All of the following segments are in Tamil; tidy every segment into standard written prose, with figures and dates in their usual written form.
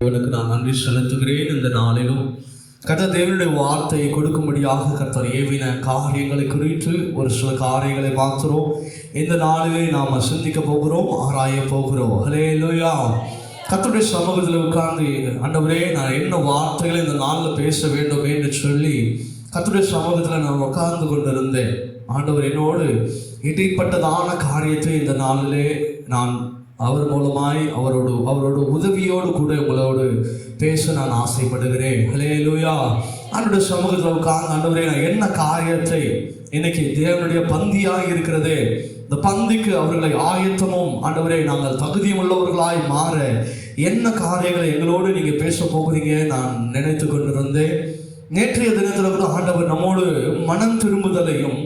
இவனுக்கு நான் நன்றி செலுத்துகிறேன். இந்த நாளிலும் கர்த்தர் தேவனுடைய வார்த்தையை கொடுக்கும்படியாக கர்த்தர் ஏவின காரியங்களை குறித்து ஒரு சில காரியங்களை பார்க்கிறோம். இந்த நாளிலே நாம் சிந்திக்க போகிறோம், ஆராய போகிறோம். ஹல்லேலூயா. கர்த்தருடைய சமூகத்தில் உட்கார்ந்து ஆண்டவரே நான் என்ன வார்த்தைகளை இந்த நாளில் பேச வேண்டும் என்று சொல்லி கர்த்தருடைய சமூகத்தில் நான் உட்கார்ந்து கொண்டிருந்தேன். ஆண்டவர் என்னோடு இடைப்பட்டதான காரியத்தை இந்த நாளிலே நான் அவர் மூலமாய் அவரோட உதவியோடு கூட உங்களோடு பேச நான் ஆசைப்படுகிறேன். ஹல்லேலூயா. ஆண்டவருடைய சமூகத்தில் உட்கார்ந்து ஆண்டவரே நான் என்ன காரியத்தை இன்னைக்கு தேவனுடைய பந்தியாக இருக்கிறது, இந்த பந்திக்கு அவர்களை ஆயத்தமும் ஆண்டவரே நாங்கள் தகுதியும் உள்ளவர்களாய் மாற என்ன காரியங்களை எங்களோடு நீங்கள் பேச போகிறீங்க நான் நினைத்து கொண்டிருந்தேன். நேற்றைய தினத்தில் கூட ஆண்டவர் நம்மோடு மனம் திரும்புதலையும்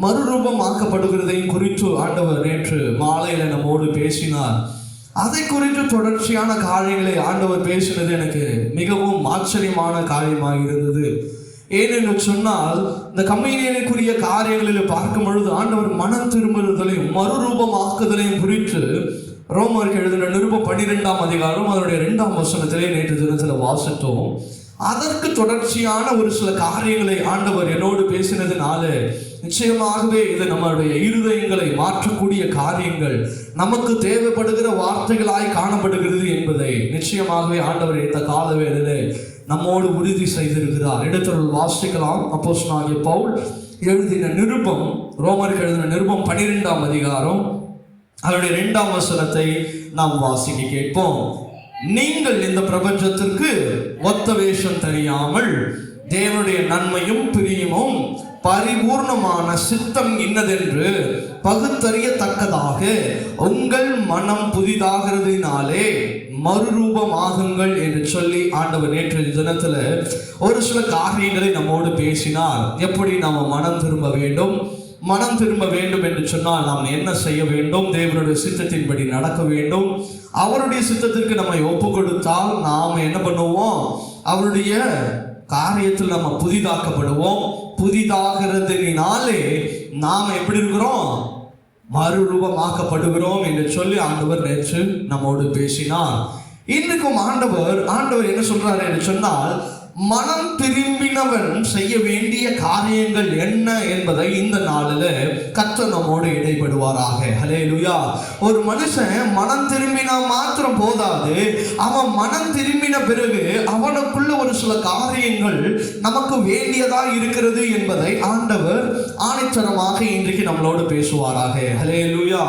மறுரூபம் ஆக்கப்படுகிறதையும் குறித்து ஆண்டவர் நேற்று மாலையில் நம்மோடு பேசினார். அதை குறித்து தொடர்ச்சியான காரியங்களை ஆண்டவர் பேசினது எனக்கு மிகவும் ஆச்சரியமான காரியமாக இருந்தது. ஏனென்று சொன்னால் இந்த கம்யூனியனுக்குரிய காரியங்களில் பார்க்கும் பொழுது ஆண்டவர் மனம் திரும்புதலையும் மறுரூபமாக்குதலையும் குறித்து ரோமருக்கு எழுதின நிருபம் 12ஆம் அதிகாரம் அதனுடைய 2ஆம் வசனத்திலே நேற்று தினத்தில் வாசித்தோம். அதற்கு தொடர்ச்சியான ஒரு சில காரியங்களை ஆண்டவர் என்னோடு பேசினதுனால நிச்சயமாகவே இது நம்மளுடைய இருதயங்களை மாற்றக்கூடிய காரியங்கள், நமக்கு தேவைப்படுகிற வார்த்தைகளாய் காணப்படுகிறது என்பதை நிச்சயமாகவே ஆண்டவர் இந்த காலவேளையிலே நம்மோடு உறுதி செய்திருக்கிறார். இடத்தில் வாசிக்கலாம். அப்போஸ்தலனாகிய பவுல் எழுதின நிருபம், ரோமருக்கு எழுதின நிருபம் 12ஆம் அதிகாரம் அதனுடைய 2ஆம் வசனத்தை நாம் வாசிக்க கேட்போம். நீங்கள் இந்த பிரபஞ்சத்திற்கு ஒத்த வேஷம் தெரியாமல் தேவனுடைய நன்மையும் பிரியமும் பரிபூர்ணமான சித்தம் இன்னதென்று பகுத்தறியத்தக்கதாக உங்கள் மனம் புதிதாகிறதுனாலே மறுரூபமாகுங்கள் என்று சொல்லி ஆண்டவர் நேற்று தினத்தில் ஒரு சில காரியங்களை நம்மோடு பேசினார். எப்படி நாம் மனம் திரும்ப வேண்டும் என்று சொன்னால் நாம் என்ன செய்ய வேண்டும், தேவனுடைய சித்தத்தின்படி நடக்க வேண்டும். அவருடைய சித்தத்திற்கு நம்மை ஒப்பு கொடுத்தால் நாம் என்ன பண்ணுவோம், அவருடைய காரியத்தில் நம்ம புதிதாக்கப்படுவோம். புதிதாகிறதுனாலே நாம் எப்படி இருக்கிறோம், மறுரூபமாக்கப்படுகிறோம் என்று சொல்லி ஆண்டவர் நேற்று நம்மோடு பேசினார். இன்றைக்கும் ஆண்டவர் என்ன சொல்றாரு என்று சொன்னால், மனம் திரும்பினவன் செய்ய வேண்டிய காரியங்கள் என்ன என்பதை இந்த நாளில் கர்த்தர் நம்மோடு இடைப்படுவாராக. ஹல்லேலூயா. ஒரு மனுஷன் மனம் திரும்பினா மாத்திரம் போதாது, அவன் மனம் திரும்பின பிறகு அவனுக்குள்ள ஒரு சில காரியங்கள் நமக்கு வேண்டியதா இருக்கிறது என்பதை ஆண்டவர் ஆணித்தரமாக இன்றைக்கு நம்மளோடு பேசுவாராக. ஹல்லேலூயா.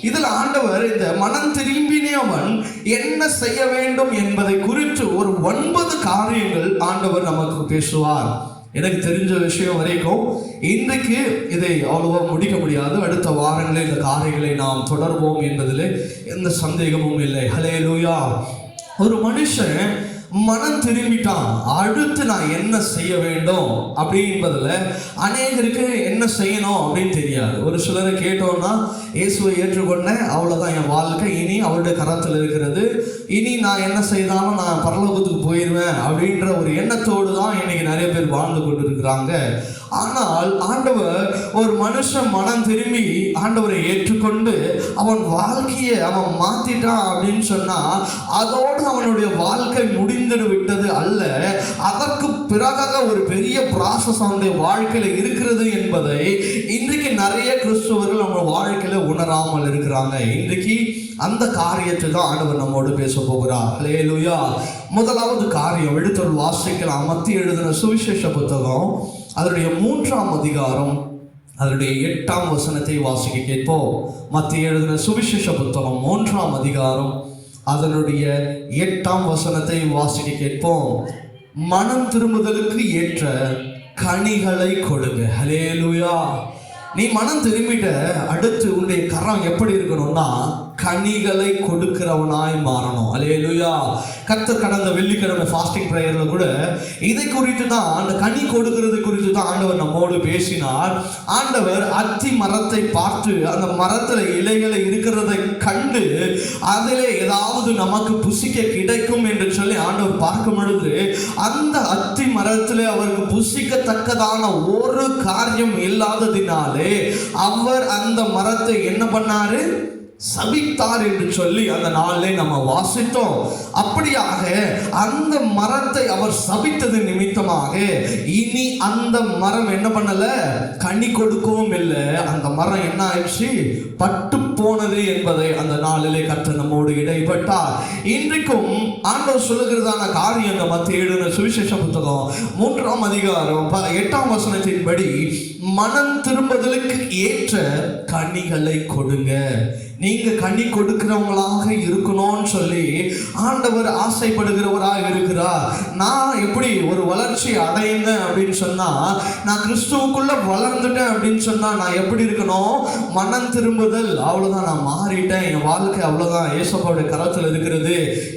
இதில் ஆண்டவர் இந்த மனம் திரும்பினவன் என்ன செய்ய வேண்டும் என்பதை குறித்து ஒரு 9 காரியங்கள் ஆண்டவர் நமக்கு பேசுவார். எனக்கு தெரிஞ்ச விஷயம் வரைக்கும் இன்றைக்கு இதை அவ்வளவா முடிக்க முடியாது. அடுத்த வாரங்களில் இந்த காரியங்களை நாம் தொடர்வோம் என்பதில் எந்த சந்தேகமும் இல்லை. ஹல்லேலூயா. ஒரு மனுஷன் மனம் திரும்பிட்டான், அடுத்து நான் என்ன செய்ய வேண்டும் அப்படின்பதில் அநேகருக்கு என்ன செய்யணும் அப்படின்னு தெரியாது. ஒரு சிலரை கேட்டோம்னா இயேசுவை ஏற்றுக்கொண்டேன், அவ்வளோதான் என் வாழ்க்கை, இனி அவருடைய கரத்தில் இருக்கிறது, இனி நான் என்ன செய்தாலும் நான் பரலோகத்துக்கு போயிடுவேன் அப்படின்ற ஒரு எண்ணத்தோடு தான் இன்னைக்கு நிறைய பேர் வாழ்ந்து கொண்டு இருக்கிறாங்க. ஆனால் ஆண்டவர் ஒரு மனுஷன் மனம் திரும்பி ஆண்டவரை ஏற்றுக்கொண்டு அவன் வாழ்க்கையை அவன் மாத்திட்டான் அப்படின்னு சொன்னா அதோடு அவனுடைய வாழ்க்கை முடிந்துடு விட்டது அல்ல, அதற்கு பிறகாக ஒரு பெரிய ப்ராசஸ் அவனுடைய வாழ்க்கையில இருக்கிறது என்பதை இன்றைக்கு நிறைய கிறிஸ்துவர்கள் நம்ம வாழ்க்கையில உணராமல் இருக்கிறாங்க. இன்றைக்கு அந்த காரியத்தை தான் ஆண்டவர் நம்மோடு பேச போகிறார். ஹல்லேலூயா. முதலாவது காரியம் எடுத்து வாசிக்கலாம். மத்திய எழுதின சுவிசேஷ புத்தகம் அதனுடைய 3ஆம் அதிகாரம் அதனுடைய 8ஆம் வசனத்தை வாசிக்க கேட்போம். மத்திய எழுதின சுவிசேஷ புத்தகம் 3ஆம் அதிகாரம் அதனுடைய 8ஆம் வசனத்தை வாசிக்க கேட்போம். மனம் திரும்புதலுக்கு ஏற்ற கனிகளை கொடுங்க. ஹல்லேலூயா. நீ மனம் திரும்பிட்ட, அடுத்து உன்னுடைய கரம் எப்படி இருக்கணும்னா கனிகளை கொடுக்கிறவனாய் மாறணும். ஹல்லேலூயா. கர்த்தர் கடந்த வெள்ளிக்கிழமை ஃபாஸ்டிங் ப்ரேயர்ல கூட இதை குறித்து தான், அந்த கனி கொடுக்கிறது குறித்து தான் ஆண்டவர் நம்மோடு பேசினார். ஆண்டவர் அத்தி மரத்தை பார்த்து அந்த மரத்தில் இலைகளை இருக்கிறதை கண்டு அதிலே ஏதாவது நமக்கு புசிக்க கிடைக்கும் என்று சொல்லி ஆண்டவர் பார்க்கும் பொழுது அந்த அத்தி மரத்தில் அவருக்கு புசிக்கத்தக்கதான ஒரு காரியம் இல்லாததினாலே அவர் அந்த மரத்தை என்ன பண்ணாரு, சபித்தார் என்று சொல்லி அந்த நாளிலே நம்ம வாசித்தோம். அப்படியாக அந்த மரத்தை அவர் சபித்தது நிமித்தமாக இனி அந்த மரம் என்ன பண்ணல, கனி கொடுக்கவும் இல்லை. அந்த மரம் என்ன ஆயிடுச்சு, பட்டு போனது என்பதை அந்த நாளிலே கர்த்தர் நம்மோடு இடைப்பட்டார். இன்றைக்கும் ஆண்டவர் சொல்லுகிறதான காரியங்கள் மத்திய எழுதின சுவிசேஷ புத்தகம் 3ஆம் அதிகாரம் 8ஆம் வசனத்தின்படி மனம் திரும்புதலுக்கு ஏற்ற கனிகளை கொடுங்க. நீங்க கனி கொடுக்கிறவங்களாக இருக்கணும்னு சொல்லி ஆண்டவர் ஆசைப்படுகிறவராக இருக்கிறார். நான் எப்படி ஒரு வளர்ச்சி அடைந்தேன் அப்படின்னு சொன்னா, நான் கிறிஸ்துவுக்குள்ள வளர்ந்துட்டேன் அப்படின்னு சொன்னா நான் எப்படி இருக்கணும், மனம் திரும்புதல், அவ்வளவுதான் நான் மாறிட்டேன், என் வாழ்க்கை அவ்வளவுதான் இயேசுவோட கரத்தில் இருக்கிறது,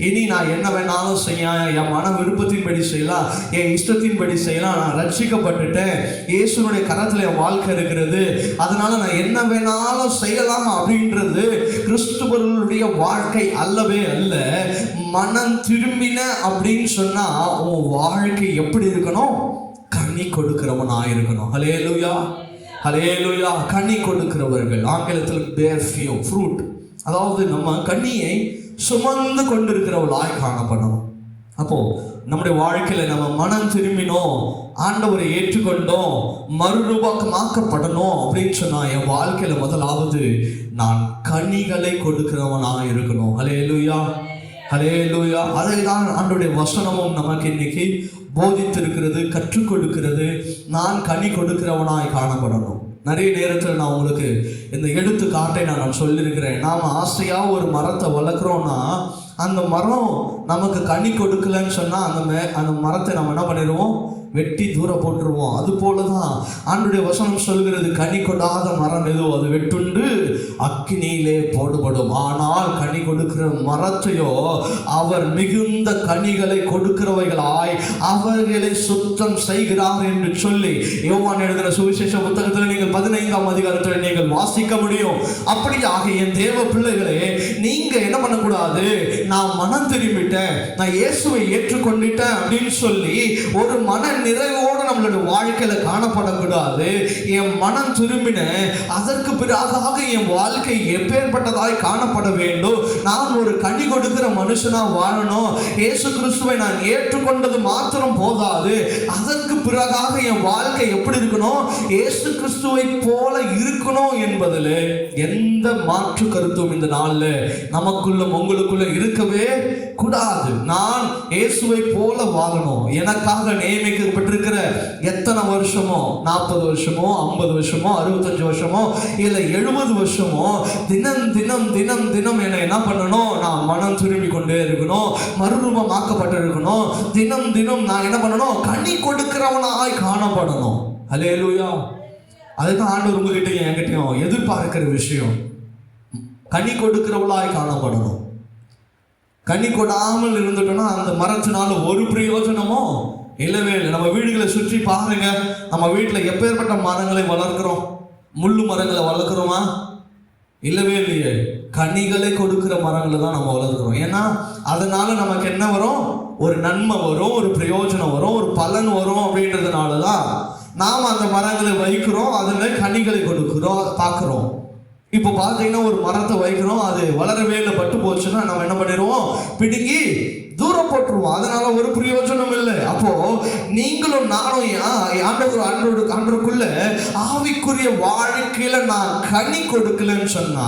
இனி நான் என்ன வேணாலும் செய்ய, என் மன விருப்பத்தின்படி செய்யலாம், என் இஷ்டத்தின்படி செய்யலாம், நான் ரட்சிக்கப்பட்டுட்டேன், இயேசுனுடைய கரத்தில் என் வாழ்க்கை இருக்கிறது, அதனால நான் என்ன வேணாலும் செய்யலாம் அப்படின்றது கிறிஸ்துவர்களுடைய வாழ்க்கை அல்லவே அல்ல. மனம் திரும்பின அப்படின்னு சொன்னா உன் வாழ்க்கை எப்படி இருக்கணும், கனி கொடுக்கிறவனா இருக்கணும். ஹல்லேலூயா, ஹல்லேலூயா. கனி கொடுக்கிறவர்கள், ஆங்கிலத்தில் bear fruit, அதாவது நம்ம கனியை சுமந்து கொண்டிருக்கிறவர்களாய் காணப்படணும். அப்போ நம்முடைய வாழ்க்கையில நம்ம மனம் திரும்பினோம், ஆண்டவரை ஏற்றுக்கொண்டோம், மறுரூபமாக்கப்படணும் அப்படின்னு சொன்னா என் வாழ்க்கையில முதலாவது நான் கனிகளை கொடுக்கிறவனா இருக்கணும். ஹல்லேலூயா, ஹல்லேலூயா. அதை தான் ஆண்டவருடைய வசனமும் நமக்கு இன்னைக்கு போதித்திருக்கிறது, கற்றுக் கொடுக்கிறது. நான் கனி கொடுக்கிறவனாய் காணப்படணும். நிறைய நேரத்தில் நான் உங்களுக்கு இந்த எடுத்துக்காட்டை நான் சொல்லியிருக்கிறேன். நாம் ஆசையாக ஒரு மரத்தை வளர்க்குறோன்னா அந்த மரம் நமக்கு கனி கொடுக்கலன்னு சொன்னால் அந்த மரத்தை நம்ம என்ன பண்ணிடுவோம், வெட்டி தூர போட்டுருவோம். அது போல தான் ஆண்டவருடைய வசனம் சொல்கிறது, கனி கொடாத மரம் எதோ அது வெட்டுண்டு அக்கினியிலே போடுபடும். ஆனால் கனி கொடுக்கிற மரத்தையோ அவர் மிகுந்த கனிகளை கொடுக்கிறவைகளாய் அவர்களை சுத்தம் செய்கிறார் என்று சொல்லி யோவான் எழுதின சுவிசேஷ புத்தகத்தில் நீங்கள் 15ஆம் அதிகாரத்தில் நீங்கள் வாசிக்க முடியும். அப்படியாக என் தேவ பிள்ளைகளே, நீங்க என்ன பண்ணக்கூடாது, நான் மனம் திரும்பிட்டேன், நான் இயேசுவை ஏற்றுக்கொண்டுட்டேன் அப்படின்னு சொல்லி ஒரு மன நிறைவோடு நம்மளுடைய வாழ்க்கையில காணப்படக்கூடாது. என் மனம் திரும்பின அதற்கு பிறகாக என் வாழ்க்கை எப்பேற்பட்டதாய் காணப்பட வேண்டும். நான் ஒரு கனி கொடுக்கிற மனுஷனா வாழணும். இயேசு கிறிஸ்துவை நான் ஏற்றுக்கொண்டது மாத்திரம் போதாது, அதற்கு பிறகாக என் வாழ்க்கை எப்படி இருக்கணும், இயேசு கிறிஸ்துவை போல இருக்கணும் என்பதில் எந்த மாற்று கருத்தும் இந்த நாள்ல நமக்குள்ள உங்களுக்குள்ள இருக்கவே கூடாது. நான் இயேசுவை போல வாழணும். எனக்காக நியமிக்கப்பட்டிருக்கிற எத்தனை வருஷமோ, 40 வருஷமோ, 50 வருஷமோ, 65 வருஷமோ, இல்லை 70 வருஷமோ, தினம் தினம் தினம் தினம் என்ன பண்ணணும், நான் மனம் திரும்பி கொண்டே இருக்கணும், மறுரூபமாக்கப்பட்டு இருக்கணும். தினம் தினம் நான் என்ன பண்ணணும், கனி கொடுக்கிறவனாய் காணப்படணும். ஹல்லேலூயா. அதுதான் ஆண்டவர் உங்ககிட்டையும் என்கிட்டையும் எதிர்பார்க்கிற விஷயம். கனி கொடுக்கிறவளாய் காணப்படணும். கனி கொடாமல் இருந்துட்டோம்னா அந்த மரத்தினால ஒரு பிரயோஜனமோ இல்லவே இல்லை. நம்ம வீடுகளை சுற்றி பாருங்க, நம்ம வீட்டில் எப்பேற்பட்ட மரங்களை வளர்க்கிறோம், முள்ளு மரங்களை வளர்க்குறோமா? இல்லவே இல்லையே. கனிகளை கொடுக்கிற மரங்களை தான் நம்ம வளர்க்குறோம். ஏன்னா அதனால நமக்கு என்ன வரும், ஒரு நன்மை வரும், ஒரு பிரயோஜனம் வரும், ஒரு பலன் வரும். அப்படின்றதுனால தான் நாம் அந்த மரங்களை வைக்கிறோம், அதில் கனிகளை கொடுக்குறோம், பார்க்குறோம். இப்போ பார்த்தீங்கன்னா ஒரு மரத்தை வைக்கிறோம், அது வளரவே இல்லை, பட்டு போச்சுன்னா நம்ம என்ன பண்ணிடுவோம், பிடுங்கி தூரம் போட்டுருவோம். அதனால ஒரு பிரயோஜனம் இல்லை. அப்போ நீங்களும் நானும் ஆண்டவருக்குள்ள ஆவிக்குரிய வாழ்க்கையில நான் கனி கொடுக்கலன்னு சொன்னா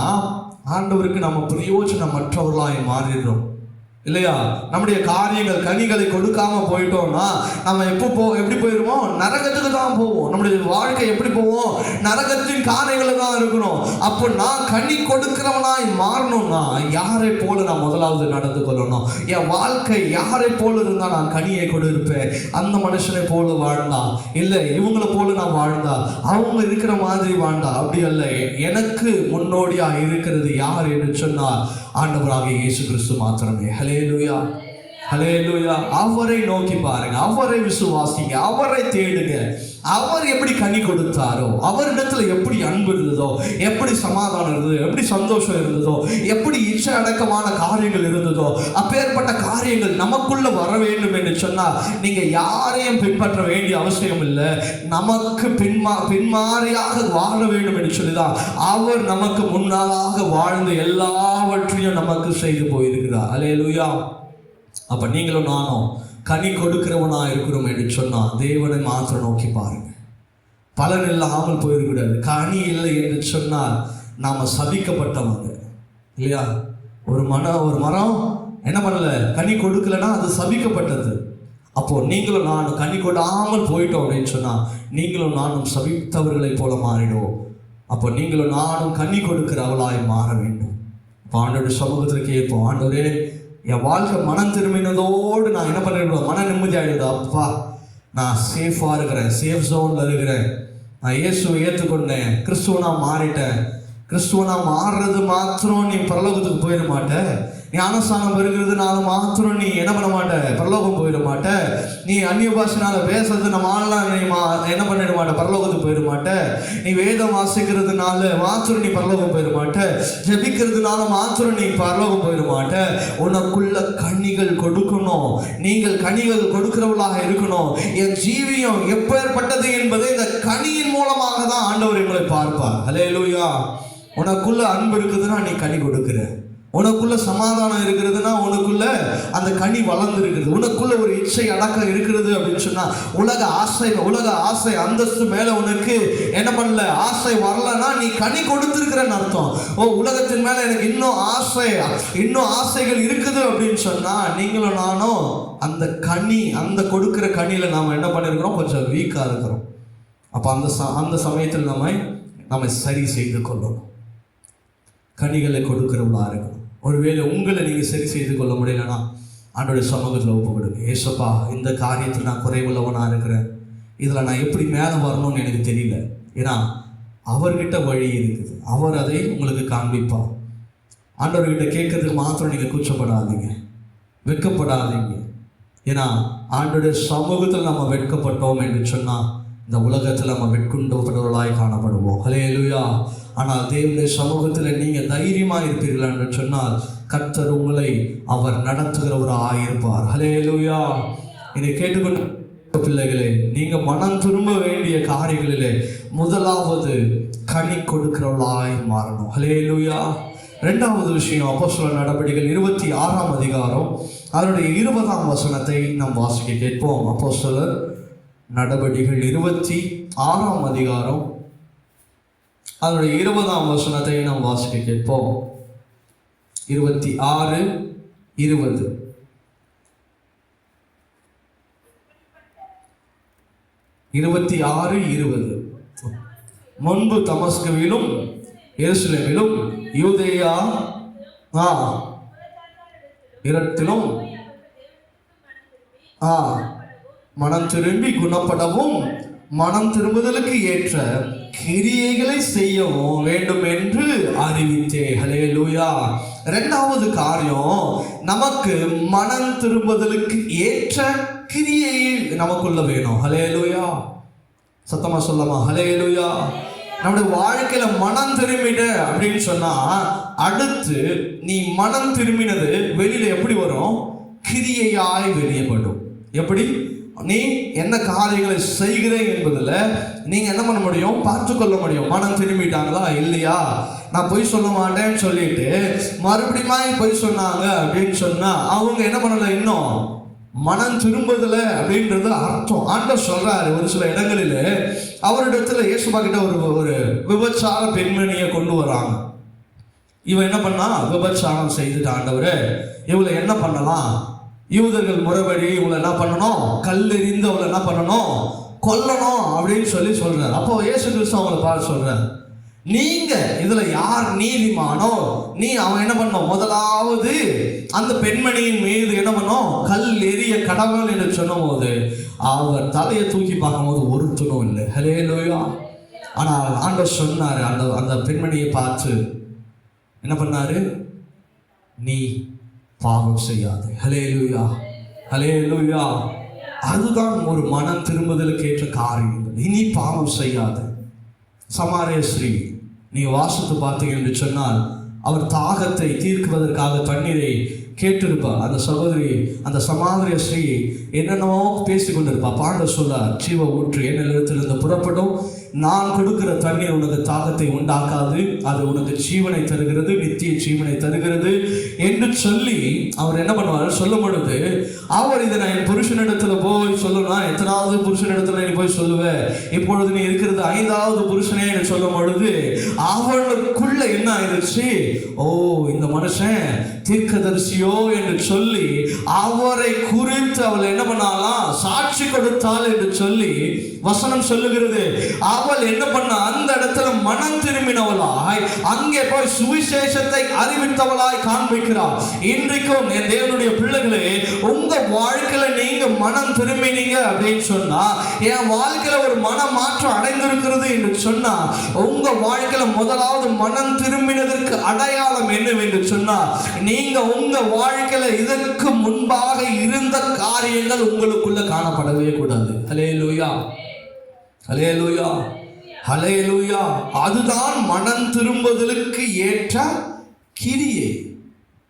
ஆண்டவருக்கு நம்ம பிரயோஜனம் மற்றவர்களாய் மாறிடுறோம் இல்லையா? நம்முடைய காரியங்கள் கனிகளை கொடுக்காம போயிட்டோம்னா நம்ம எப்படி போயிடுவோம், நரகத்துக்கு தான் போவோம். நம்முடைய வாழ்க்கை எப்படி போவோம், நரகத்தின் காரியங்களை தான் இருக்கணும். அப்போ நான் கனி கொடுக்கிறவனாய் மாறணும்னா யாரை போல நான் முதலாவது நடந்து கொள்ளணும். என் வாழ்க்கை யாரை போல இருந்தா நான் கனியை கொடுப்பேன், அந்த மனுஷனை போல வாழ்ந்தா, இல்லை இவங்களை போல நான் வாழ்ந்தா, அவங்க இருக்கிற மாதிரி வாழ்ந்தா, அப்படி அல்ல. எனக்கு முன்னோடியா இருக்கிறது யார் என்று சொன்னால் ஆண்டவராகிய இயேசு கிறிஸ்து மாத்திரமே. ஹல்லேலூயா, ஹல்லேலூயா. அவரை நோக்கி பாருங்க, அவரை விசுவாசிங்க, அவரை தேடுங்க. அவர் எப்படி கனி கொடுத்தாரோ, அவரிடத்துல எப்படி அன்பு இருந்ததோ, எப்படி சமாதானம் இருந்ததோ, எப்படி சந்தோஷம் இருந்ததோ, எப்படி இச்சை அடக்கமான காரியங்கள் இருந்ததோ, அப்பேற்பட்ட காரியங்கள் நமக்குள்ள வர வேண்டும் என்று சொன்னால் நீங்க யாரையும் பின்பற்ற வேண்டிய அவசியம் இல்லை. நமக்கு பின்மாறியாக வாழ வேண்டும் என்று சொல்லிதான் அவர் நமக்கு முன்னாளாக வாழ்ந்து எல்லாவற்றையும் நமக்கு செய்து போயிருக்கிறார். அல்லேலூயா. அப்ப நீங்களும் நானும் கனி கொடுக்கிறவனா இருக்கிறோம் என்று சொன்னா தேவனை மாத்திரம் நோக்கி பாருங்க. பலன் இல்லாமல் போயிருக்கூடாது. கனி இல்லை என்று சொன்னால் நாம சபிக்கப்பட்டவங்க இல்லையா? ஒரு மரம் என்ன பண்ணல, கனி கொடுக்கலன்னா அது சபிக்கப்பட்டது. அப்போ நீங்களும் நானும் கனி கொடாமல் போயிட்டோம் அப்படின்னு சொன்னா நீங்களும் நானும் சபித்தவர்களை போல மாறிடுவோம். அப்போ நீங்களும் நானும் கனி கொடுக்கிறவளாய் மாற வேண்டும். ஆண்டோட சமூகத்தில் கேட்போம், ஆண்டவரே என் வாழ்க்கை மனம் திரும்பினதோடு நான் என்ன பண்ணிடுவேன், மன நிம்மதி ஆகிடுது. அப்பா நான் சேஃபாக இருக்கிறேன், சேஃப் ஜோனில் இருக்கிறேன், நான் இயேசுவை ஏற்றுக்கொண்டேன், கிறிஸ்துவனா மாறிட்டேன். கிறிஸ்துவனா மாறுறது மாத்திரம் நீ பரலோகத்துக்கு போயிட மாட்டேன். நீ ஞானஸ்நானம் பெறுகிறதுனால மாத்திரம் நீ என்ன பண்ண மாட்ட, பரலோகம் போயிட மாட்ட. நீ அந்நிய பாஷைனால பேசுறது நம்ம நீ என்ன பண்ணிட மாட்ட, பரலோகத்துக்கு போயிட மாட்ட. நீ வேதம் வாசிக்கிறதுனால மாத்திரம் நீ பரலோகம் போயிட மாட்ட. ஜெபிக்கிறதுனால மாத்திரம் நீ பரலோகம் போயிட மாட்ட. உனக்குள்ள கனிகள் கொடுக்கணும். நீங்கள் கனிகள் கொடுக்கிறவளாக இருக்கணும். என் ஜீவியம் எப்பேற்பட்டது என்பதை இந்த கனியின் மூலமாக தான் ஆண்டவர் எங்களை பார்ப்பார். ஹல்லேலூயா. உனக்குள்ள அன்பு இருக்குதுன்னா நீ கனி கொடுக்கிற. உனக்குள்ள சமாதானம் இருக்கிறதுனா உனக்குள்ள அந்த கனி வளர்ந்து இருக்குது. உனக்குள்ள ஒரு இச்சை அடக்கம் இருக்கிறது அப்படின்னு சொன்னா உலக ஆசை அந்தஸ்து மேல உனக்கு என்ன பண்ணல, ஆசை வரலன்னா நீ கனி கொடுத்திருக்கிறன்னு அர்த்தம். உலகத்தின் மேல எனக்கு இன்னும் ஆசைகள் இருக்குது அப்படின்னு சொன்னா நீங்களும் நானும் அந்த கனி, அந்த கொடுக்கிற கனியில நாம என்ன பண்ணிருக்கிறோம், கொஞ்சம் வீக்கா இருக்கிறோம். அப்ப அந்த சமயத்தில் நம்ம சரி செய்து கொள்ளணும், கனிகளை கொடுக்கிறவங்களா இருக்கணும். ஒருவேளை உங்களை நீங்கள் சரி செய்து கொள்ள முடியலன்னா ஆண்டோடைய சமூகத்தில் ஒப்பு கொடுங்க. ஏசப்பா, இந்த காரியத்தில் நான் குறைவுள்ளவனாக இருக்கிறேன், இதில் நான் எப்படி மேலே வரணும்னு எனக்கு தெரியல. ஏன்னா அவர்கிட்ட வழி இருக்குது, அவர் அதை உங்களுக்கு காண்பிப்பார். ஆண்டவர்கிட்ட கேட்கறதுக்கு மாத்திரம் நீங்கள் கூச்சப்படாதீங்க, வெட்கப்படாதீங்க. ஏன்னா ஆண்டோடைய சமூகத்தில் நம்ம வெட்கப்பட்டோம் என்று சொன்னால் இந்த உலகத்தில் நம்ம வெட்கொண்டவர்களாய் காணப்படுவோம். ஹல்லேலூயா. ஆனால் தேவனுடைய சமூகத்தில் நீங்கள் தைரியமாக இருப்பீர்கள் என்று சொன்னால் கர்த்தர் உங்களை அவர் நடத்துகிறவராக இருப்பார். ஹல்லேலூயா. இதை கேட்டுக்கொண்டு பிள்ளைகளே, நீங்கள் மனம் திரும்ப வேண்டிய காரியங்களிலே முதலாவது கனி கொடுக்கிறவர்களாய் மாறணும். ஹல்லேலூயா. இரண்டாவது விஷயம், அப்போஸ்தலர் நடபடிகள் 26ஆம் அதிகாரம் அதனுடைய 20ஆம் வசனத்தை நாம் வாசிக்க கேட்போம். அப்போஸ்தலர் நடபடிகள் 26ஆம் அதிகாரம் அதனுடைய 20ஆம் வசனத்தை நாம் வாசிக்க கேட்போம். 26:20. முன்பு தமஸ்குவிலும் எருசலேமிலும் யூதேயா இடத்திலும் மனம் திரும்பி குணப்படவும் மனம் திரும்புதலுக்கு ஏற்ற கிரியைகளை செய்யவும் வேண்டும் என்று அறிவித்தே. ஹல்லேலூயா. இரண்டாவது காரியம், நமக்கு மனம் திரும்புதலுக்கு ஏற்ற கிரியை நமக்குள்ள வேணும். ஹல்லேலூயா. சத்தமா சொல்லமா ஹல்லேலூயா. நம்முடைய வாழ்க்கையில மனம் திரும்பிட அப்படின்னு சொன்னா அடுத்து நீ மனம் திரும்பினது வெளியில எப்படி வரும், கிரியையாய் வெளியப்படும். எப்படி நீ என்ன காரியங்களை செய்கிறேன் என்பதில் நீங்க என்ன பண்ண முடியும், பார்த்து கொள்ள முடியும். மனம் திரும்பிட்டாங்களா இல்லையா. நான் பொய் சொல்ல மாட்டேன்னு சொல்லிட்டு மறுபடியும் பொய் சொன்னாங்க அப்படின்னு சொன்னா அவங்க என்ன பண்ணல, இன்னும் மனம் திரும்புதல அப்படின்றது அர்த்தம். ஆண்டவர் சொல்றாரு ஒரு சில இடங்களில் அவரிடத்துல இயேசுபா கிட்ட ஒரு விபச்சார பெண்மணியை கொண்டு வராங்க. இவன் என்ன பண்ணா, விபச்சாரம் செய்துட்டு ஆண்டவரே இவளை என்ன பண்ணலாம், யூதர்கள் முறைப்படி இவங்களை என்ன பண்ணணும், கல்லெறிந்து அவளை என்ன பண்ணணும், கொல்லணும் அப்படின்னு சொல்றாரு. அப்போ இயேசு கிறிஸ்து அவங்களை பார்த்து சொல்றாரு, நீங்க இதுல யார் நீதிமானோ அவன் என்ன பண்ணோம், முதலாவது அந்த பெண்மணியின் மீது என்ன பண்ணோம், கல் எறிய கடவுள் என்று சொன்ன போது அவர் தலையை தூக்கி பார்க்கும்போது ஒரு துணும் இல்லை. ஹல்லேலூயா. ஆனால் ஆண்டவர் சொன்னாரு, அந்த பெண்மணியை பார்த்து என்ன பண்ணாரு, நீ பாவம் செய்யாது. ஹல்லேலூயா. ஹல்லேலூயா. அதுதான் ஒரு மனம் திரும்புதலுக்கு ஏற்ற காரியங்கள். இனி பாவம் செய்யாத சமாரிய ஸ்ரீ நீ வாசித்து பார்த்தீங்க என்று சொன்னால், அவர் தாகத்தை தீர்க்குவதற்காக தண்ணீரை கேட்டிருப்பார். அந்த சகோதரி, அந்த சமாரிய ஸ்ரீ என்னென்னவோ பேசி கொண்டிருப்பா. ஆண்டவர் சொல்றார், ஜீவ ஊற்று என்னிடத்திலிருந்து புறப்படும், நான் கொடுக்கிற தண்ணீர் உனக்கு தாகத்தை உண்டாக்காது, அது உனக்கு ஜீவனை தருகிறது, நித்திய ஜீவனை தருகிறது என்று சொல்லி அவர் என்ன பண்ணுவார் சொல்லும் பொழுது, அவர் இதை நான் என் புருஷனிடத்துல போய் சொல்லணும், எத்தனாவது புருஷனிடத்துல நீ போய் சொல்லுவேன், இப்பொழுது நீ இருக்கிறது 5வது புருஷனே என்று சொல்லும் பொழுது அவளுக்குள்ள என்ன ஆயிடுச்சு, ஓ இந்த மனுஷன் தீர்க்கதரிசியோ என்று சொல்லி அவரை குறித்து அவள் என்ன பண்ணாலாம், சாட்சி கொடுத்தாள் என்று சொல்லி வசனம் சொல்லுகிறது. அவள் என்ன பண்ண, அந்த இடத்துல மனம் திரும்பினவளாய் அங்கே போய் சுவிசேஷத்தை அறிவித்தவளாய் காண்பிக்கிறார். இன்றைக்கும் என் தேவனுடைய பிள்ளைகளே, உங்க வாழ்க்கையில நீங்க மனம் திரும்பினீங்க அப்படின்னு சொன்னா, என் வாழ்க்கையில ஒரு மன மாற்றம் அடைந்திருக்கிறது என்று சொன்னா, உங்க வாழ்க்கையில முதலாவது மனம் திரும்பினதற்கு அடையாளம் என்னவென்று சொன்னா, நீங்க உங்க வாழ்க்கையில இதற்கு முன்பாக இருந்த காரியங்கள் உங்களுக்குள்ள காணப்படவே கூடாது. ஹல்லேலூயா, ஹல்லேலூயா, ஹல்லேலூயா. அதுதான் மனம் திரும்புதலுக்கு ஏற்ற கிரியை.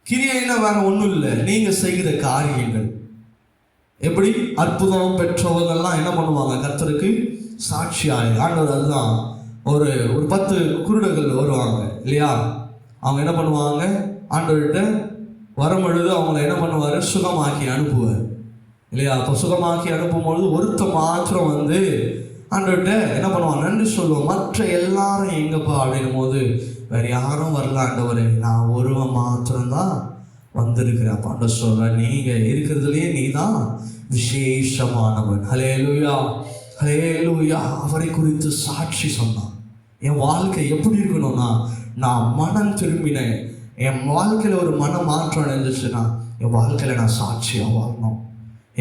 கிரியைன்னா வேற ஒன்றும் இல்லை, நீங்க செய்கிற காரியங்கள். எப்படி அற்புதம் பெற்றவங்கெல்லாம் என்ன பண்ணுவாங்க, கர்த்தருக்கு சாட்சியாய். ஆண்டவர் அதுதான் ஒரு 10 குருடர்கள் வருவாங்க இல்லையா, அவங்க என்ன பண்ணுவாங்க, ஆண்டவர்கிட்ட வரும்பொழுது அவங்கள என்ன பண்ணுவார், சுகமாக்கி அனுப்புவார் இல்லையா. அப்போ சுகமாக்கி அனுப்பும்பொழுது ஒருத்த மாத்திரம் வந்து ஆண்டவர்கிட்ட என்ன பண்ணுவான், நன்றி சொல்லுவோம். மற்ற எல்லாரும் எங்கப்பா அப்படின்னும் போது, வேற யாரும் வரல ஆண்டவரே, நான் ஒருவன் மாத்திரம்தான் வந்திருக்கிறேன். அப்போ ஆண்டவர் சொல்ற, நீங்க இருக்கிறதுலேயே நீ தான் விசேஷமானவன். ஹல்லேலூயா, ஹல்லேலூயா. அவரை குறித்து சாட்சி சொன்னான். என் வாழ்க்கை எப்படி இருக்கணும்னா, நான் மனம் திரும்பினேன், என் வாழ்க்கையில் ஒரு மன மாற்றம் அடைஞ்சிச்சுன்னா என் வாழ்க்கையில் நான் சாட்சியாக வாழணும்,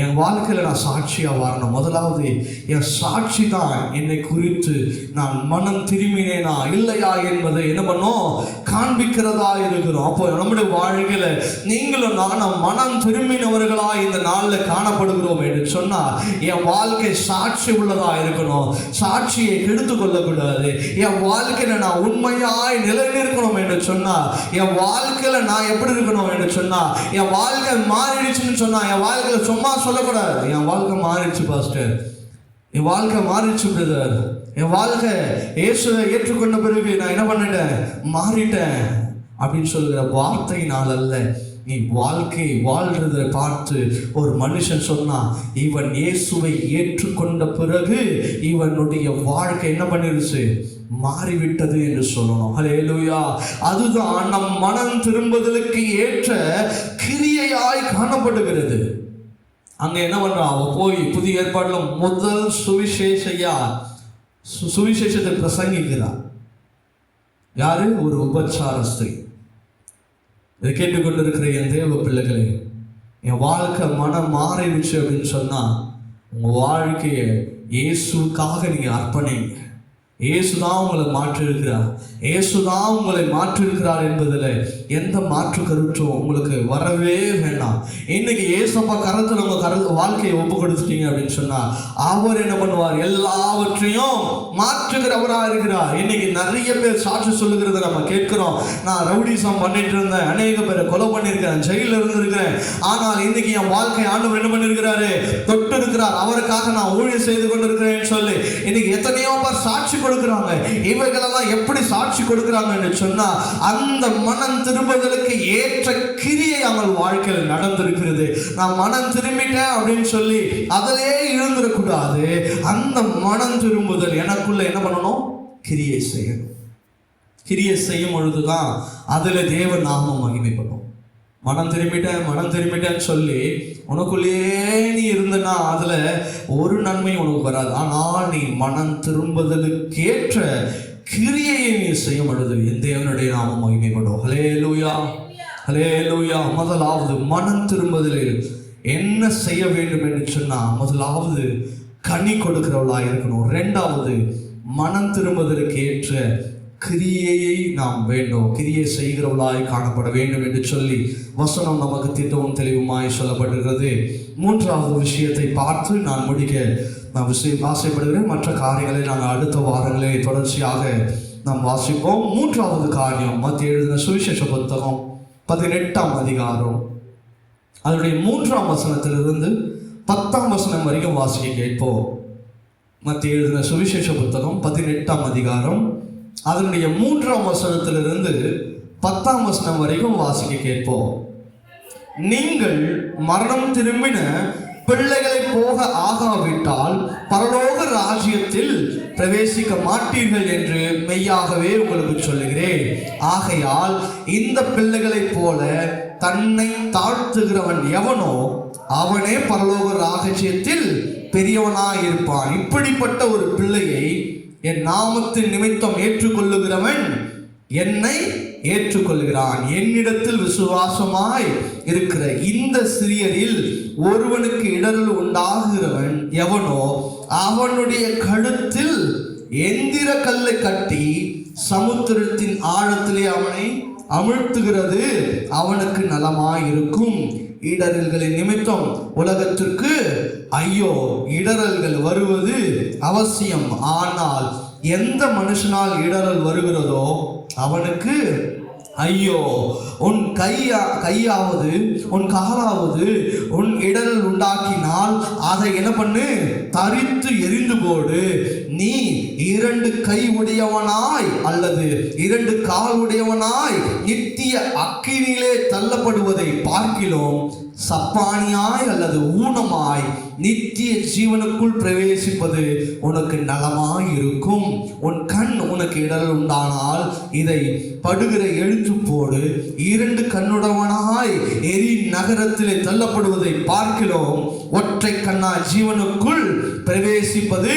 என் வாழ்க்கையில் நான் சாட்சியாக வாழணும். முதலாவது என் சாட்சி தான் என்னை குறித்து நான் மனம் திரும்பினேனா இல்லையா என்பதை என்ன பண்ணோம், காண்பிக்கிறதா இருக்கிறோம். அப்போ நம்முடைய வாழ்க்கையில் நீங்களும் நானும் மனம் திரும்பினவர்களா இந்த நாளில் காணப்படுகிறோம் என்று சொன்னால், என் வாழ்க்கை சாட்சி உள்ளதா இருக்கணும், சாட்சியை கெடுத்து கொள்ளக்கூடாது. என் வாழ்க்கையில் நான் உண்மையாய் நிலைநிற்கணும் என்று சொன்னால், என் வாழ்க்கையில் நான் எப்படி இருக்கணும் என்று சொன்னால், என் வாழ்க்கை மாறிடுச்சுன்னு சொன்னால், என் வாழ்க்கையில் சும்மா சொல்லக்கூடாது, என் வாழ்க்கை மாறிடுச்சு பாஸ்டர், என் வாழ்க்கை மாறிடுச்சு பிரதர், என் வாழ்க்கை இயேசுவை ஏற்றுக்கொண்ட பிறகு நான் என்ன பண்ணிட்டேன், மாறிட்டேன் அப்படின்னு சொல்கிற வார்த்தையினால் அல்ல. நீ வாழ்க்கை வாழ்றதை பார்த்து ஒரு மனுஷன் சொன்னா, இவன் இயேசுவை ஏற்றுக்கொண்ட பிறகு இவனுடைய வாழ்க்கை என்ன பண்ணிருச்சு, மாறிவிட்டது என்று சொல்லணும். ஹல்லேலூயா. அதுதான் நம் மனம் திரும்புதலுக்கு ஏற்ற கிரியையாய் காணப்படுகிறது. அங்க என்ன பண்றா, அவ போய் புதிய ஏற்பாடுல முதல் சுவிசேஷத்தை பிரசங்கிக்கிறார். யாரு, ஒரு உபச்சார ஸ்திரீ. இதை கேட்டுக்கொண்டிருக்கிற என் தேவ பிள்ளைகளே, என் வாழ்க்கை மனம் மாறிடுச்சு அப்படின்னு சொன்னா, உங்க வாழ்க்கையை இயேசுக்காக நீங்க அர்ப்பணிங்க. இயேசுதான் உங்களை மாற்றிருக்கிறார், இயேசுதான் உங்களை மாற்றிருக்கிறார் என்பதில் எந்த மாற்று கருத்தும் உங்களுக்கு வரவே வேண்டாம். இன்னைக்கு இயேசப்பா கரத்தில் உங்க வாழ்க்கையை ஒப்பு கொடுத்துட்டீங்க அப்படின்னு சொன்னா, அவர் என்ன பண்ணுவார், எல்லாவற்றையும் மாற்றுகிறவராக இருக்கிறார். இன்னைக்கு நிறைய பேர் சாட்சி சொல்லுகிறத நம்ம கேட்கிறோம். நான் ரவுடிசம் பண்ணிட்டு இருந்தேன், அநேக பேரை கொலை பண்ணியிருக்கிறேன், ஜெயிலில் இருந்திருக்கிறேன், ஆனால் இன்னைக்கு என் வாழ்க்கை ஆண்டவர் என்ன பண்ணிருக்கிறாரு, தொட்டு இருக்கிறார், அவருக்காக நான் ஊழியம் செய்து கொண்டிருக்கிறேன்னு சொல்லி இன்னைக்கு எத்தனையோ பேர் சாட்சி கொடுக்கிறாங்க. இவைகளெல்லாம் எப்படி சாட்சி கொடுக்கிறாங்கன்னு சொன்னா, அந்த மனம் திரும்புதலுக்கு ஏற்ற கிரியை அவள் வாழ்க்கையில் நடந்திருக்கிறது. நான் மனம் திரும்பிட்டேன் அப்படின்னு சொல்லி அதிலே இருந்துடக்கூடாது. அந்த மனம் திரும்புதல் எனக்குள்ள என்ன பண்ணணும், கிரியை செய்யணும். கிரியை செய்யும் பொழுதுதான் அதுல தேவ நாமம் மகிமைப்படும். மனம் திரும்பிட்டேன்னு சொல்லி உனக்குள்ளேயே நீ இருந்தனா அதுல ஒரு நன்மை உனக்கு வராது. ஆனால் நீ மனம் திரும்புதலுக்கேற்ற கிரியையை நீ செய்யும் பொழுது என் தேவனுடைய நாமம் மகிமைப்படும். ஹல்லேலூயா, ஹல்லேலூயா. முதலாவது மனம் திரும்புதலில் என்ன செய்ய வேண்டும் என்று சொன்னா, முதலாவது கனி கொடுக்கிறவளா இருக்கணும். இரண்டாவது மனம் திரும்புவதற்கு ஏற்ற கிரியையை நாம் வேண்டும், கிரியை செய்கிறவளாய் காணப்பட வேண்டும் என்று சொல்லி வசனம் நமக்கு திட்டமும் தெளிவுமாய் சொல்லப்பட்டிருக்கிறது. மூன்றாவது விஷயத்தை பார்த்து நான் முடிக்க நான் ஆசைப்படுகிறேன். மற்ற காரியங்களை நாங்கள் அடுத்த வாரங்களே தொடர்ச்சியாக நாம் வாசிப்போம். மூன்றாவது காரியம், மத்திய எழுதின சுவிசேஷ புத்தகம் 18ஆம் அதிகாரம் அதனுடைய 3ஆம் வசனத்திலிருந்து 10ஆம் வசனம் வரைக்கும் வாசிக்க கேட்போம். மத்திய எழுதின சுவிசேஷ புத்தகம் 18ஆம் அதிகாரம் அதனுடைய 3ஆம் வசனத்திலிருந்து 10ஆம் வசனம் வரைக்கும் வாசிக்க கேட்போம். நீங்கள் மரணம் திரும்பின பிள்ளைகளை போக ஆகாவிட்டால் பரலோக ராஜ்யத்தில் பிரவேசிக்க மாட்டீர்கள் என்று மெய்யாகவே உங்களுக்கு சொல்லுகிறேன். ஆகையால் இந்த பிள்ளைகளைப் போல தன்னை தாழ்த்துகிறவன் எவனோ அவனே பரலோக ராஜ்யத்தில் பெரியவனாயிருப்பான். இப்படிப்பட்ட ஒரு பிள்ளையை என் நாமத்தின் நிமித்தம் ஏற்றுக்கொள்ளுகிறவன் என்னை ஏற்றுக்கொள்கிறான். என்னிடத்தில் விசுவாசமாய் இருக்கிற இந்த சிறியரில் ஒருவனுக்கு இடரல் உண்டாகிறவன் எவனோ அவனுடைய கழுத்தில் எந்திர கல்லை கட்டி சமுத்திரத்தின் ஆழத்திலே அவனை அமிழ்த்துகிறது அவனுக்கு நலமாயிருக்கும். இடரல்களின் நிமித்தம் உலகத்திற்கு ஐயோ, இடரல்கள் வருவது அவசியம். ஆனால் எந்த மனுஷனால் இடரல் வருகிறதோ அவனுக்கு ஐயோ. உன் கையாவது உன் காலாவது உன் இடரல் உண்டாக்கினால் அதை என்ன பண்ணு, தரித்து எரிந்து போடு. நீ 2 கை உடையவனாய் அல்லது 2 கால் உடையவனாய் நித்திய அக்கினியிலே தள்ளப்படுவதை பார்க்கிலும் சப்பானியாய் அல்லது ஊனமாய் நித்திய ஜீவனுக்குள் பிரவேசிப்பது உனக்கு நலமாய் இருக்கும். உன் கண் உனக்கு இடரல் உண்டானால் இதை படுகிற எழுத்து போடு. 2 கண்ணுடவனாய் எரி நகரத்திலே தள்ளப்படுவதை பார்க்கிறோம் ஒற்றை கண்ணா ஜீவனுக்குள் பிரவேசிப்பது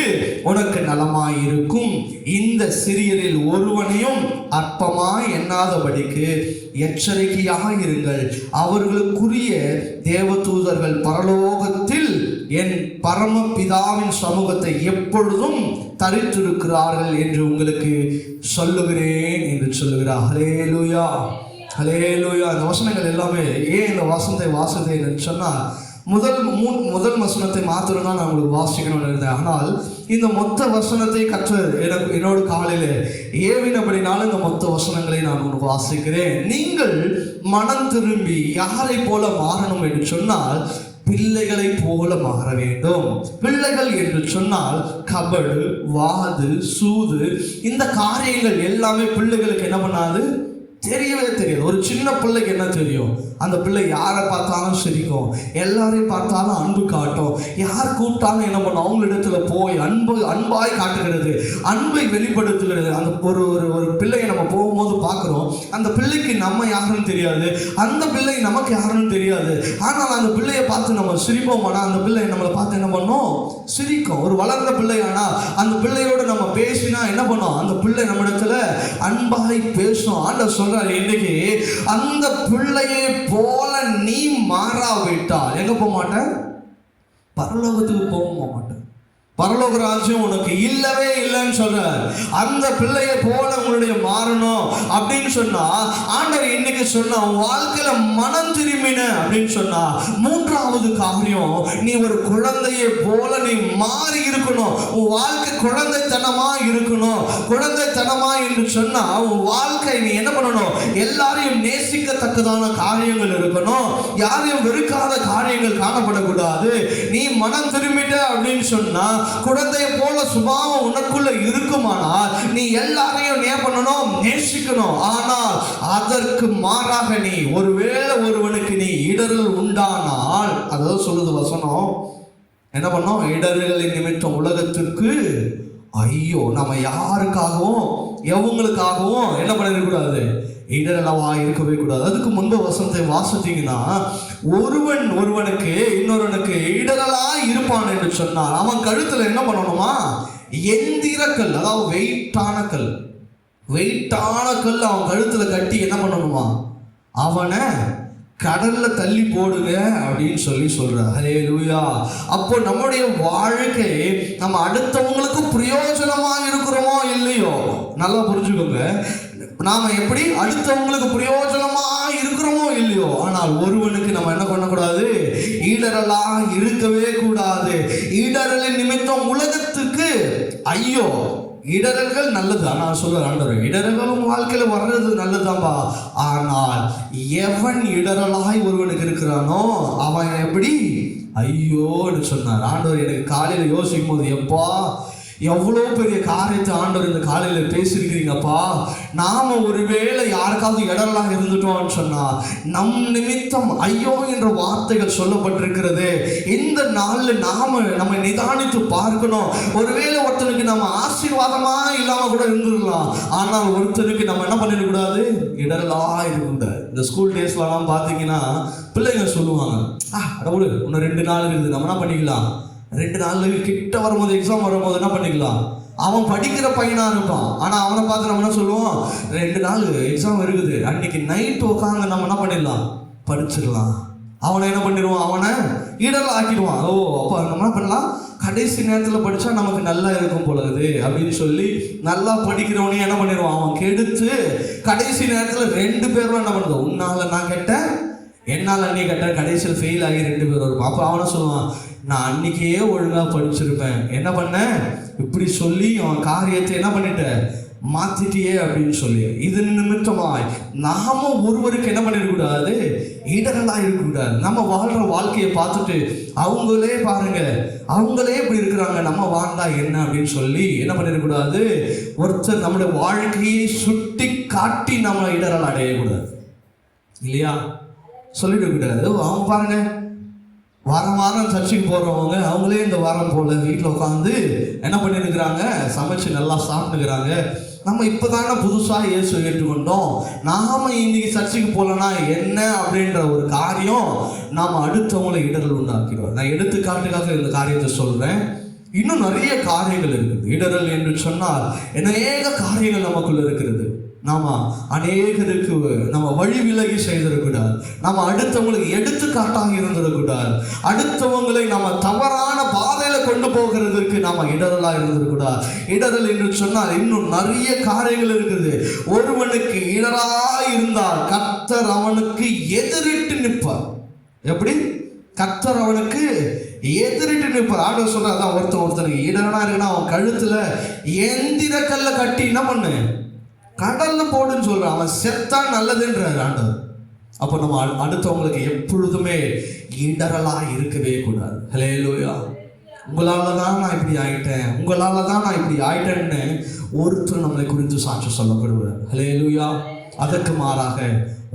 உனக்கு நலமாய் இருக்கும். இந்த சிறியரில் ஒருவனையும் அற்பமாய் எண்ணாதபடிக்கு எச்சரிக்கையாக இருங்கள். அவர்களுக்குரிய தேவதூதர்கள் பரலோகத்தில் என் பரம பிதாவின் சமூகத்தை எப்பொழுதும் தரித்திருக்கிறார்கள் என்று உங்களுக்கு சொல்லுகிறேன் என்று சொல்லுகிறார். ஹல்லேலூயா, ஹல்லேலூயா. இந்த வசனங்கள் எல்லாமே ஏன் இந்த வாசத்தை என்று சொன்னால், முதல் வசனத்தை மாத்திரம் தான் நான் உங்களுக்கு வாசிக்கணும்னு இருந்தேன். ஆனால் இந்த மொத்த வசனத்தை கற்றர் என்னோடு காலையில் ஏவினபடினாலும் இந்த மொத்த வசனங்களை நான் உங்களுக்கு வாசிக்கிறேன். நீங்கள் மனம் திரும்பி யாரை போல மாறணும் என்று சொன்னால் பிள்ளைகளை போல மாற வேண்டும். பிள்ளைகள் என்று சொன்னால் கபடு, வாது, சூது, இந்த காரியங்கள் எல்லாமே பிள்ளைகளுக்கு என்ன பண்ணாது, தெரியவே தெரியாது. ஒரு சின்ன பிள்ளைக்கு என்ன தெரியும்? அந்த பிள்ளை யாரை பார்த்தாலும் சிரிக்கும், எல்லாரையும் பார்த்தாலும் அன்பு காட்டும், யார் கூப்பிட்டாலும் என்ன பண்ணும், அவங்களிடத்துல போய் அன்பாய் காட்டுகிறது, அன்பை வெளிப்படுத்துகிறது. அந்த ஒரு பிள்ளையை நம்ம போகும்போது பார்க்குறோம், அந்த பிள்ளைக்கு நம்ம யாருன்னு தெரியாது, அந்த பிள்ளை நமக்கு யாருன்னு தெரியாது. ஆனால் அந்த பிள்ளையை பார்த்து நம்ம சிரிப்போம். ஆனால் அந்த பிள்ளை நம்மளை பார்த்து என்ன பண்ணோம், சிரிக்கும். ஒரு வளர்ந்த பிள்ளையானா அந்த பிள்ளையோடு நம்ம பேசினா என்ன பண்ணோம், அந்த பிள்ளை நம்ம இடத்துல அன்பாய் பேசும். ஆண்டவர் சொல்றாரு, இன்னைக்கு அந்த பிள்ளையை போல நீ மாறாவிட்டால் எங்க போக மாட்டேன், பரலோகத்துக்கு போக மாட்டேன். பரலோக ராஜ்யம் உனக்கு இல்லவே இல்லைன்னு சொல்ற. அந்த பிள்ளையை போல உங்களுடைய மாறணும் அப்படின்னு சொன்னா, ஆண்டவர் இன்னைக்கு சொன்னா உன் வாழ்க்கையில மனம் திரும்பின அப்படின்னு சொன்னா, மூன்றாவது காரியம், நீ ஒரு குழந்தையை போல நீ மாறி இருக்கணும். உன் வாழ்க்கை குழந்தைத்தனமா இருக்கணும். குழந்தைத்தனமா என்று சொன்னா உன் வாழ்க்கை நீ என்ன பண்ணணும், எல்லாரையும் நேசிக்கத்தக்கதான காரியங்கள் இருக்கணும், யாரையும் வெறுக்காத காரியங்கள் காணப்படக்கூடாது. நீ மனம் திரும்பிட்ட அப்படின்னு சொன்னா குழந்தையை போல சுபாவம் உனக்குள்ள இருக்குமானால் நீ எல்லாரையும் என்ன பண்ணணும், நேசிக்கணும். ஆனால் அதற்கு மாறாக நீ ஒருவேளை ஒருவனுக்கு நீ இடரல் உண்டானால், அதாவது சொல்லுது வசனம், என்ன பண்ணோம், இடர்களின் நிமித்தம் உலகத்திற்கு ஐயோ. நம்ம யாருக்காகவும் எவங்களுக்காகவும் என்ன பண்ணிடக்கூடாது, இடரலவா இருக்கவே கூடாது. அதுக்கு முன்பு வசனத்தை வாசித்தீங்கன்னா, ஒருவனுக்கு இன்னொருவனுக்கு இடரலா இருப்பான் என்று சொன்னால் அவன் கழுத்துல என்ன பண்ணணுமா, எந்திர கல், அதாவது வெயிட்டான கல் அவன் கழுத்துல கட்டி என்ன பண்ணணுமா, அவனை கடல்ல தள்ளி போடுங்க அப்படின்னு சொல்றார். ஹல்லேலூயா. அப்போ நம்முடைய வாழ்க்கை நம்ம அடுத்தவங்களுக்கு பிரயோஜனமா இருக்கிறோமோ இல்லையோ, நல்லா புரிஞ்சுக்கோங்க. நாம எப்படி அடுத்தவங்களுக்கு பிரயோஜனமா இருக்கிறோமோ இல்லையோ, ஆனால் ஒருவனுக்கு நம்ம என்ன பண்ணக்கூடாது, ஈடரலா இருக்கவே கூடாது. ஈடரலின் நிமித்தம் உலகத்துக்கு ஐயோ. இடரல்கள் நல்லது, ஆனால் சொல்ற ஆண்டவர், இடரல்களும் வாழ்க்கையில வர்றது நல்லதுதான்பா. ஆனால் எவன் இடரலாய் ஒருவனுக்கு இருக்கிறானோ அவன் எப்படி ஐயோன்னு சொன்னார் ஆண்டவர். எனக்கு காலையில யோசிக்கும் போது, எப்பா எவ்வளோ பெரிய காரியத்தை ஆண்டவர் இந்த காலையில் பேசியிருக்கிறீங்கப்பா. நாம ஒருவேளை யாருக்காவது இடரலாக இருந்துட்டோம்னு சொன்னா நம் நிமித்தம் ஐயோ என்ற வார்த்தைகள் சொல்லப்பட்டிருக்கிறது. இந்த நாளில் நம்ம நிதானித்து பார்க்கணும். ஒருவேளை ஒருத்தனுக்கு நம்ம ஆசீர்வாதமா இல்லாம கூட இருந்துடலாம், ஆனால் ஒருத்தனுக்கு நம்ம என்ன பண்ணிடக்கூடாது, இடரலா இருக்கக்கூடாது. இந்த ஸ்கூல் டேஸ்லாம் பார்த்தீங்கன்னா பிள்ளைங்க சொல்லுவாங்க, அடவுடு இன்னும் 2 நாள் இருக்குது, நம்ம என்ன பண்ணிக்கலாம், 2 நாள் கிட்ட வரும்போது, எக்ஸாம் வரும்போது என்ன பண்ணிக்கலாம். அவன் படிக்கிற பையனா இருப்பான், ஆனா அவனை பார்த்து நம்ம என்ன சொல்லுவோம், 2 நாள் எக்ஸாம் இருக்குது, அன்னைக்கு நைட் உட்காந்து நம்ம என்ன பண்ணிடலாம், படிச்சிடலாம். அவனை என்ன பண்ணிடுவான், அவனை ஈடல் ஆக்கிடுவான். ஓ அப்போ நம்ம என்ன பண்ணலாம், கடைசி நேரத்தில் படித்தா நமக்கு நல்லா இருக்கும் பொழுது அப்படின்னு சொல்லி நல்லா படிக்கிறவனே என்ன பண்ணிடுவான், அவன் கெடுத்து கடைசி நேரத்தில் 2 பேரும் என்ன பண்ணுறது, உன்னால நான் கேட்டேன் என்னால் நீ கேட்டேன், கடைசியில் ஃபெயில் ஆகி 2 பேர் வருவான். அப்போ அவனை சொல்லுவான், நான் அன்னைக்கே ஒழுங்காக படிச்சிருப்பேன், என்ன பண்ணேன் இப்படி சொல்லி அவன் காரியத்தை என்ன பண்ணிட்டேன் மாத்திட்டியே அப்படின்னு சொல்லி. இது நிமித்தமாய் நாம ஒருவருக்கு என்ன பண்ணிடக்கூடாது, இடரலாக இருக்கக்கூடாது. நம்ம வாழ்ற வாழ்க்கையை பார்த்துட்டு அவங்களே பாருங்க, அவங்களே இப்படி இருக்கிறாங்க, நம்ம வாழ்ந்தா என்ன அப்படின்னு சொல்லி என்ன பண்ணிடக்கூடாது. ஒருத்தர் நம்முடைய வாழ்க்கையை சுட்டி காட்டி நம்ம இடரல் அடையக்கூடாது, இல்லையா, சொல்லிடக்கூடாது. அவங்க பாருங்க, வாரம் சர்ச்சுக்கு போகிறவங்க அவங்களே இந்த வாரம் போல வீட்டில் உட்காந்து என்ன பண்ணிருக்கிறாங்க, சமைச்சு நல்லா சாப்பிட்டுக்கிறாங்க. நம்ம இப்போதானே புதுசாக இயேசு ஏற்றுக்கொண்டோம், நாம் இன்னைக்கு சர்ச்சுக்கு போகலன்னா என்ன அப்படின்ற ஒரு காரியம் நாம் அடுத்தவங்களை இடரல் உண்டாக்கிறோம். நான் எடுத்துக்காட்டுக்காக இந்த காரியத்தை சொல்கிறேன். இன்னும் நிறைய காரியங்கள் இருக்குது. இடரல் என்று சொன்னால் அநேக காரியங்கள் நமக்குள்ள இருக்கிறது. நாம அநேகருக்கு நம்ம வழி விலகி செய்திடக்கூடாது, நம்ம அடுத்தவங்களுக்கு எடுத்துக்காட்டாக இருந்துடக்கூடாது, அடுத்தவங்களை நம்ம தவறான பாதையில கொண்டு போகிறதுக்கு நாம இடரலா இருந்துடக்கூடாது. இடரல் என்று சொன்னால் இன்னும் நிறைய காரியங்கள் இருக்குது. ஒருவனுக்கு இடரா இருந்தால் கர்த்தர் அவனுக்கு எதிரிட்டு நிற்பார். எப்படி? கர்த்தர் அவனுக்கு எதிரிட்டு நிற்பார். ஆண்டவர் சொல்ற, அதான் ஒருத்தனுக்கு இடரனா இருக்குன்னா அவன் கழுத்துல எந்திர கல்ல கட்டி என்ன பண்ணு, கடல்ல போடுன்னு சொல்றான். அவன் செத்தா நல்லதுன்றார் ஆண்டவர். அப்போ நம்ம அடுத்தவங்களுக்கு எப்பொழுதுமே இடரலா இருக்கவே கூடாது. ஹல்லேலூயா. உங்களால தான் நான் இப்படி ஆயிட்டேன், உங்களால தான் நான் இப்படி ஆயிட்டேன்னு ஒருத்தர் நம்மளை குறித்து சாட்சி சொல்லப்படுவார். ஹல்லேலூயா. அதற்கு மாறாக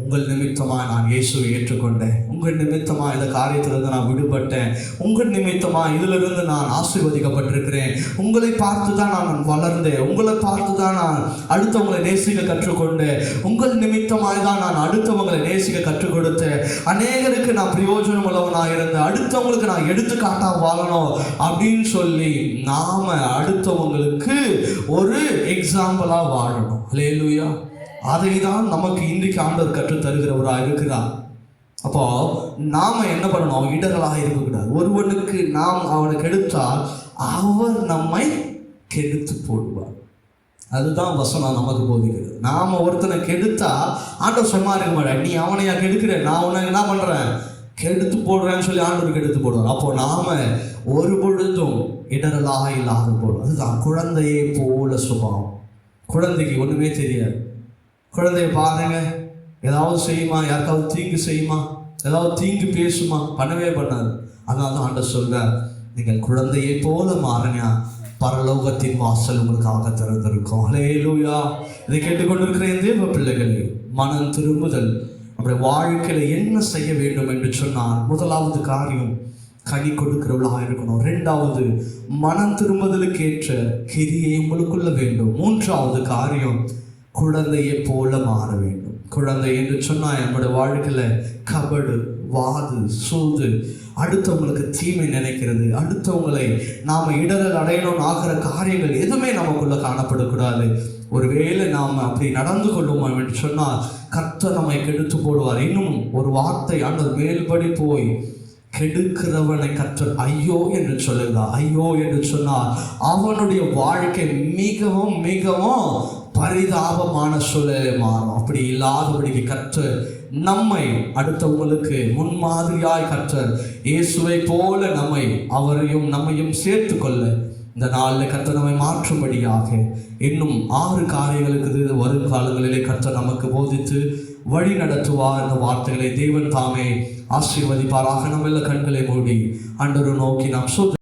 உங்கள் நிமித்தமாக நான் இயேசுவை ஏற்றுக்கொண்டேன், உங்கள் நிமித்தமாக இந்த காரியத்திலிருந்து நான் விடுபட்டேன், உங்கள் நிமித்தமாக இதிலிருந்து நான் ஆசீர்வதிக்கப்பட்டிருக்கிறேன், உங்களை பார்த்து தான் நான் வளர்ந்தேன், உங்களை பார்த்து தான் நான் அடுத்தவங்களை நேசிக்க கற்றுக்கொண்டேன், உங்கள் நிமித்தமாக தான் நான் அடுத்தவங்களை நேசிக்க கற்றுக் கொடுத்தேன், அநேகருக்கு நான் பிரயோஜனம் உள்ளவனாக இருந்தேன், அடுத்தவங்களுக்கு நான் எடுத்துக்காட்டாக வாழணும் அப்படின்னு சொல்லி நாம அடுத்தவங்களுக்கு ஒரு எக்ஸாம்பிளாக வாழணும். ஹல்லேலூயா. அதை தான் நமக்கு இன்றைக்கு ஆண்டவர் கற்றுத் தருகிறவராக இருக்கிறார். அப்போ நாம என்ன பண்ணணும், இடரலாக இருக்கக்கூடாது. ஒருவனுக்கு நாம் அவனை கெடுத்தால் அவர் நம்மை கெடுத்து போடுவார். அதுதான் வசனம் நமக்கு போதிக்கிறது. நாம ஒருத்தனை கெடுத்தா ஆண்டவர் சும்மா இருக்க மாட்டேன், நீ அவனையா கெடுக்கிற, நான் உன்னை என்ன பண்றேன் கெடுத்து போடுறேன்னு சொல்லி ஆண்டவர் கெடுத்து போடுவார். அப்போ நாம ஒரு பொழுதும் இடரலாக இல்லாத போடும். அதுதான் குழந்தையை போல சுபாவம். குழந்தைக்கு ஒண்ணுமே தெரியாது. குழந்தைய பாருங்க, ஏதாவது செய்யுமா, யாருக்காவது தீங்கு செய்யுமா, ஏதாவது தீங்கு பேசுமா, பண்ணவே பண்ணாது. அதனால தான் ஆண்டவர் சொல்றார், நீங்கள் குழந்தையை போல மாறினா பரலோகத்தின் வாசல் உங்களுக்காக திறந்திருக்கும். ஹல்லேலூயா. இதை கேட்டுக்கொண்டிருக்கிற என் தேவ பிள்ளைகளே, மனம் திரும்புதல் நம்முடைய வாழ்க்கையில என்ன செய்ய வேண்டும் என்று சொன்னால், முதலாவது காரியம் கனி கொடுக்கிறவளாக இருக்கணும். 2வது மனம் திரும்புதலுக்கு ஏற்ற கிரியை உங்களுக்குள்ள வேண்டும். 3வது காரியம் குழந்தையை போல மாற வேண்டும். குழந்தை என்று சொன்னால் நம்முடைய வாழ்க்கையில கபடு, வாது, சூது, அடுத்தவங்களுக்கு தீமை நினைக்கிறது, அடுத்தவங்களை நாம் இடரல் அடையணும்னு ஆகிற காரியங்கள் எதுவுமே நமக்குள்ள காணப்படக்கூடாது. ஒருவேளை நாம் அப்படி நடந்து கொள்ளும் என்று சொன்னால் கர்த்தர் நம்மை கெடுத்து போடுவார். இன்னும் ஒரு வார்த்தை ஆண்டவர் மேல்படி போய் கெடுக்கிறவனை கர்த்தர் ஐயோ என்று சொல்லுகிறார். ஐயோ என்று சொன்னால் அவனுடைய வாழ்க்கை மிகவும் மிகவும் பரிதாபமான சூழலை மாறும். அப்படி இல்லாதபடிக்கு கர்த்தர் நம்மை அடுத்தவங்களுக்கு முன்மாதிரியாய் கர்த்தர் இயேசுவை போல நம்மையும் சேர்த்து கொள்ள இந்த நாளில் கர்த்தர் நம்மை மாற்றும்படியாக இன்னும் 6 காரியங்களுக்கு வரும் காலங்களிலே கர்த்தர் நமக்கு போதித்து வழி நடத்துவார். இந்த வார்த்தைகளை தேவன் தாமே ஆசீர்வதிப்பாராக. நம்ம எல்லா கண்களை மூடி ஆண்டவரை நோக்கி நாம்